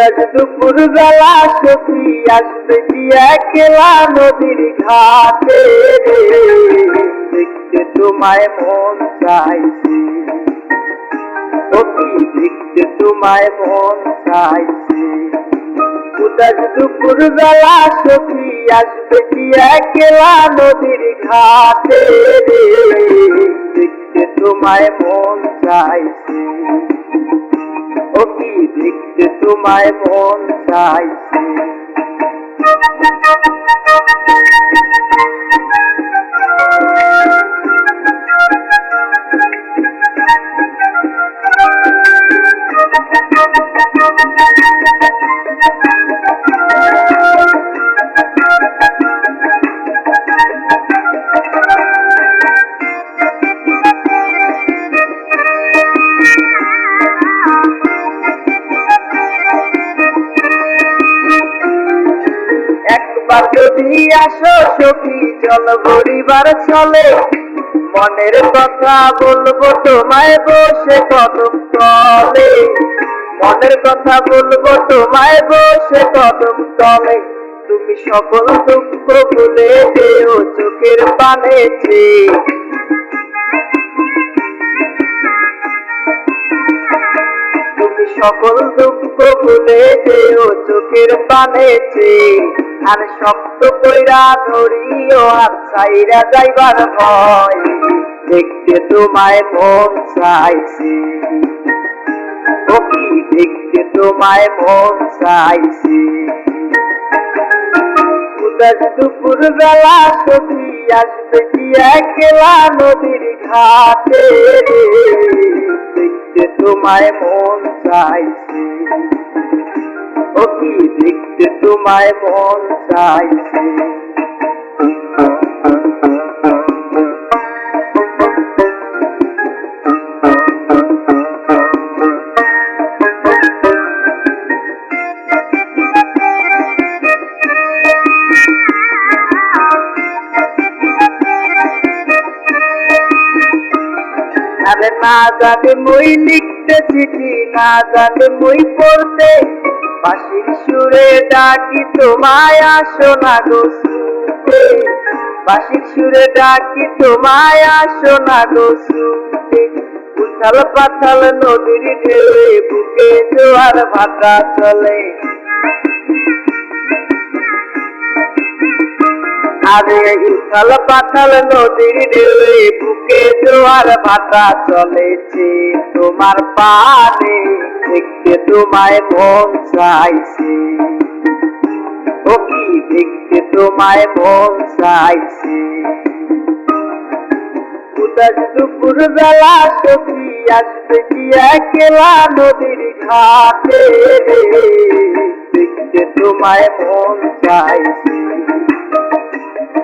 উদাস দুপুর বেলা সখী আসবে কি একলা নদীর ঘাটে, দেখতে তোমায় মন চাইছে, সখী দেখতে তোমায় মন চাইছে। উদাস দুপুর বেলা সখী আসবে কি একলা নদীর ঘাটে, দেখতে তোমায় মন চাইছে, সখী দেখতে তোমায় মন চাইছে। একবার যদি আসো সখী চল পরিবার চলে, মনের কথা বলবো তোমায় বসে কদম তলে, মনের কথা বলবো তোমায় বসে কদম তলে। তুমি সকল দুঃখ ভুলে যেও চোখের পানে চেয়ে, তুমি সকল দুঃখ ভুলে যেও চোখের পানে চেয়ে। আর শক্ত কইরা ধরিও আর ছাইরা যাইবার ভয়, দেখতে তোমায় মন চাইছে, সখী দেখতে তোমায় মন চাইছে। উদাস দুপুর বেলা সখী আসবে কি একলা নদীর ঘাটে, দেখতে তোমায় মন চাইছে, সখী দেখতে তোমায় মন চাইছে। আরে না জানে মই লিখতে চিঠি, না জানে মই পড়তে, বাঁশির সুরে ডাকি তোমায় আসো না গো শুনতে, বাঁশির সুরে ডাকি তোমায় আসো না গো শুনতে। উথাল পাথাল নদীর ঢেউয়ে বুকে জোয়ার ভাটা চলে, আরে উথাল পাথাল নদীর ঢেউয়ে বুকে জোয়ার ভাটা চলেছে তোমার পানে, দেখতে তোমায় মন চাইছে, সখী দেখতে তোমায় মন চাইছে। উদাস দুপুর বেলা সখী আসবে কি একলা নদীর ঘাটে, দেখতে তোমায় মন চাইছে,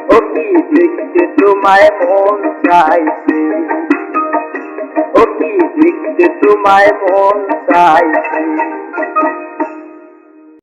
সখী দেখতে তোমায় মন চাইছে, সখী দেখতে তোমায় মন চাইছে।